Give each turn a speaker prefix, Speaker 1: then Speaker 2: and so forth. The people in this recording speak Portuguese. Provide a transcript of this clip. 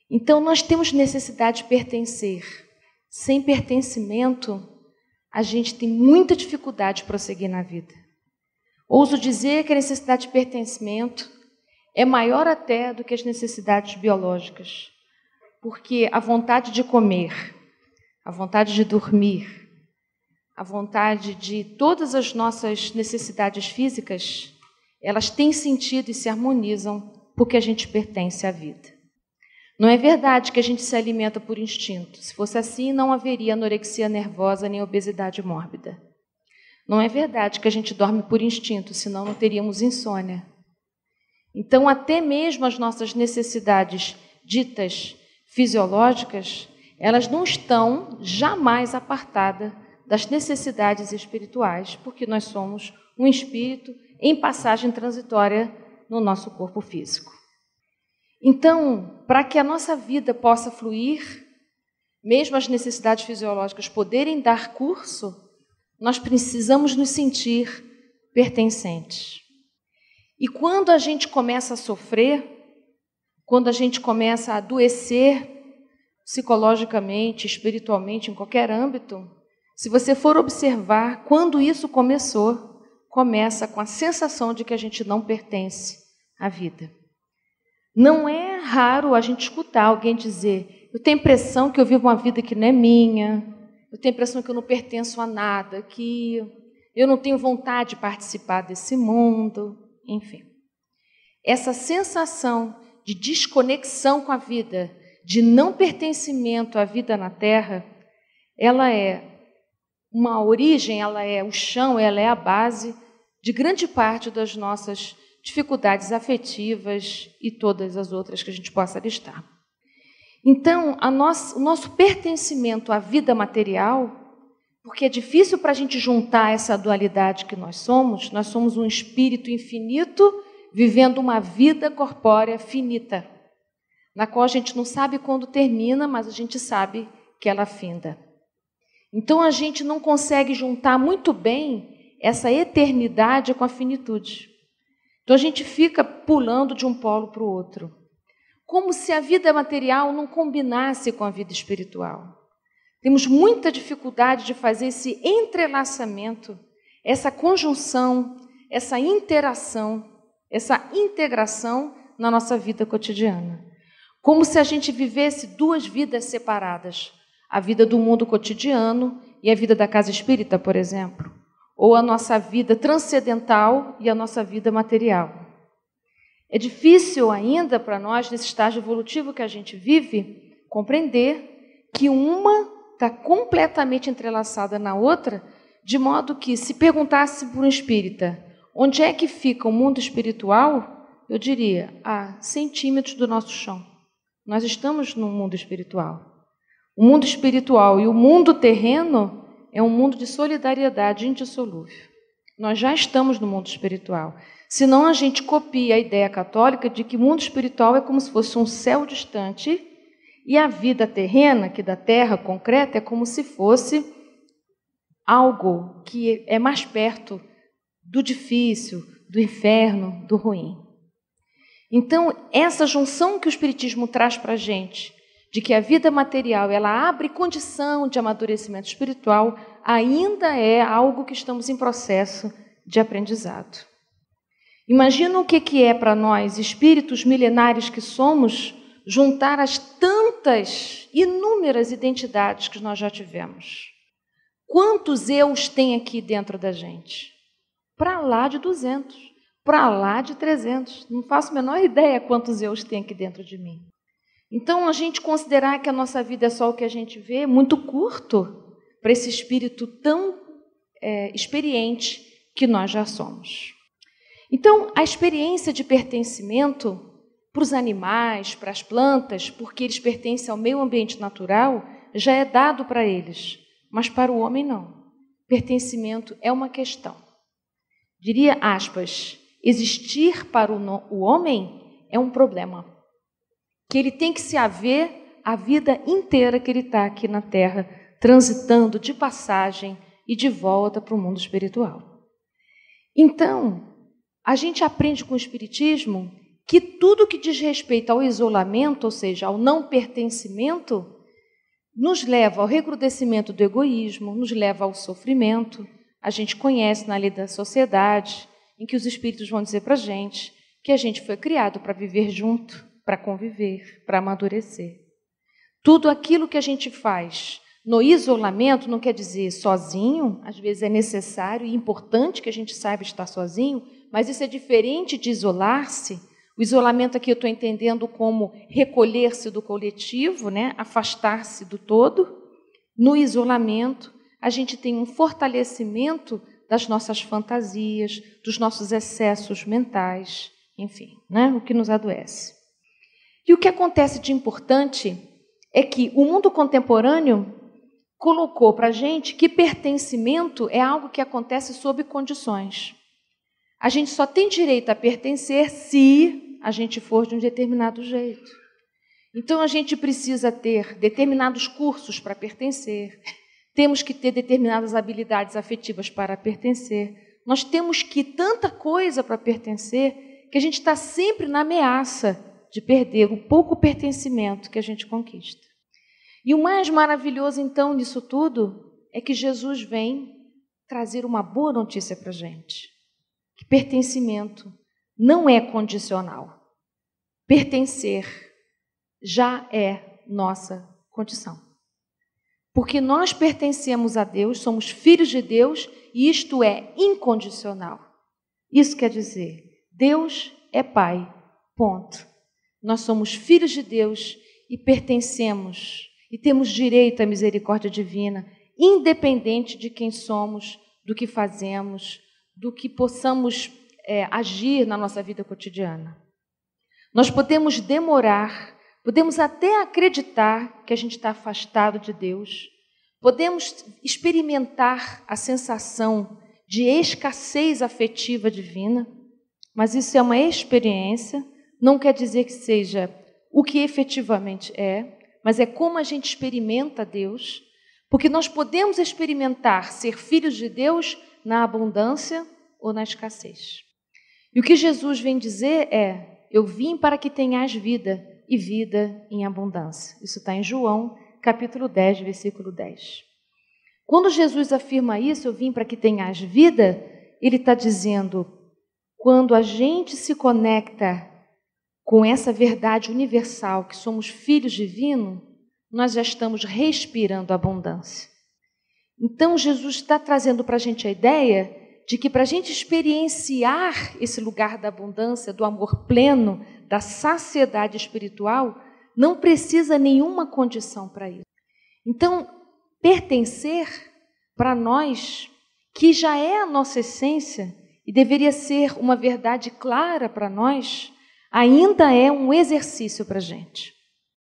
Speaker 1: Então, nós temos necessidade de pertencer. Sem pertencimento, a gente tem muita dificuldade de prosseguir na vida. Ouso dizer que a necessidade de pertencimento é maior até do que as necessidades biológicas, porque a vontade de comer, a vontade de dormir, a vontade de todas as nossas necessidades físicas, elas têm sentido e se harmonizam porque a gente pertence à vida. Não é verdade que a gente se alimenta por instinto. Se fosse assim, não haveria anorexia nervosa nem obesidade mórbida. Não é verdade que a gente dorme por instinto, senão não teríamos insônia. Então, até mesmo as nossas necessidades ditas fisiológicas, elas não estão jamais apartadas das necessidades espirituais, porque nós somos um espírito em passagem transitória no nosso corpo físico. Então, para que a nossa vida possa fluir, mesmo as necessidades fisiológicas poderem dar curso, nós precisamos nos sentir pertencentes. E quando a gente começa a sofrer, quando a gente começa a adoecer psicologicamente, espiritualmente, em qualquer âmbito, se você for observar, quando isso começa com a sensação de que a gente não pertence à vida. Não é raro a gente escutar alguém dizer: eu tenho a impressão que eu vivo uma vida que não é minha, eu tenho a impressão que eu não pertenço a nada, que eu não tenho vontade de participar desse mundo, enfim. Essa sensação de desconexão com a vida, de não pertencimento à vida na Terra, ela é uma origem, ela é o chão, ela é a base de grande parte das nossas dificuldades afetivas e todas as outras que a gente possa listar. Então, o nosso pertencimento à vida material, porque é difícil para a gente juntar essa dualidade que nós somos um espírito infinito vivendo uma vida corpórea finita, na qual a gente não sabe quando termina, mas a gente sabe que ela finda. Então, a gente não consegue juntar muito bem essa eternidade com a finitude. Então, a gente fica pulando de um polo para o outro, como se a vida material não combinasse com a vida espiritual. Temos muita dificuldade de fazer esse entrelaçamento, essa conjunção, essa interação, essa integração na nossa vida cotidiana. Como se a gente vivesse duas vidas separadas, a vida do mundo cotidiano e a vida da casa espírita, por exemplo. Ou a nossa vida transcendental e a nossa vida material. É difícil ainda para nós, nesse estágio evolutivo que a gente vive, compreender que uma está completamente entrelaçada na outra, de modo que, se perguntasse por um espírita onde é que fica o mundo espiritual, eu diria, a centímetros do nosso chão. Nós estamos no mundo espiritual. O mundo espiritual e o mundo terreno é um mundo de solidariedade indissolúvel. Nós já estamos no mundo espiritual. Senão a gente copia a ideia católica de que o mundo espiritual é como se fosse um céu distante e a vida terrena, que da terra concreta, é como se fosse algo que é mais perto do difícil, do inferno, do ruim. Então, essa junção que o Espiritismo traz para a gente, de que a vida material ela abre condição de amadurecimento espiritual, ainda é algo que estamos em processo de aprendizado. Imagina o que é para nós, espíritos milenares que somos, juntar as tantas, inúmeras identidades que nós já tivemos. Quantos eus tem aqui dentro da gente? Para lá de 200, para lá de 300. Não faço a menor ideia quantos eus tem aqui dentro de mim. Então, a gente considerar que a nossa vida é só o que a gente vê, é muito curto para esse espírito tão experiente que nós já somos. Então, a experiência de pertencimento para os animais, para as plantas, porque eles pertencem ao meio ambiente natural, já é dado para eles, mas para o homem não. Pertencimento é uma questão. Diria, aspas, existir para o homem é um problema, que ele tem que se haver a vida inteira que ele está aqui na Terra, transitando de passagem e de volta para o mundo espiritual. Então, a gente aprende com o Espiritismo que tudo que diz respeito ao isolamento, ou seja, ao não pertencimento, nos leva ao recrudescimento do egoísmo, nos leva ao sofrimento. A gente conhece na lei da sociedade, em que os espíritos vão dizer para a gente que a gente foi criado para viver junto, para conviver, para amadurecer. Tudo aquilo que a gente faz no isolamento não quer dizer sozinho, às vezes é necessário e importante que a gente saiba estar sozinho, mas isso é diferente de isolar-se. O isolamento aqui eu estou entendendo como recolher-se do coletivo, né? Afastar-se do todo. No isolamento, a gente tem um fortalecimento das nossas fantasias, dos nossos excessos mentais, enfim, né? O que nos adoece. E o que acontece de importante é que o mundo contemporâneo colocou para a gente que pertencimento é algo que acontece sob condições. A gente só tem direito a pertencer se a gente for de um determinado jeito. Então, a gente precisa ter determinados cursos para pertencer, temos que ter determinadas habilidades afetivas para pertencer, nós temos que tanta coisa para pertencer que a gente está sempre na ameaça de perder o pouco pertencimento que a gente conquista. E o mais maravilhoso, então, nisso tudo, é que Jesus vem trazer uma boa notícia para a gente. Que pertencimento não é condicional. Pertencer já é nossa condição. Porque nós pertencemos a Deus, somos filhos de Deus, e isto é incondicional. Isso quer dizer, Deus é Pai, ponto. Nós somos filhos de Deus e pertencemos, e temos direito à misericórdia divina, independente de quem somos, do que fazemos, do que possamos agir na nossa vida cotidiana. Nós podemos demorar, podemos até acreditar que a gente está afastado de Deus, podemos experimentar a sensação de escassez afetiva divina, mas isso é uma experiência, não quer dizer que seja o que efetivamente é, mas é como a gente experimenta Deus, porque nós podemos experimentar ser filhos de Deus na abundância ou na escassez. E o que Jesus vem dizer é: eu vim para que tenhas vida, e vida em abundância. Isso está em João, capítulo 10, versículo 10. Quando Jesus afirma isso, eu vim para que tenhas vida, ele está dizendo, quando a gente se conecta com essa verdade universal, que somos filhos divinos, nós já estamos respirando abundância. Então, Jesus está trazendo para a gente a ideia de que para a gente experienciar esse lugar da abundância, do amor pleno, da saciedade espiritual, não precisa nenhuma condição para isso. Então, pertencer para nós, que já é a nossa essência e deveria ser uma verdade clara para nós, ainda é um exercício para a gente.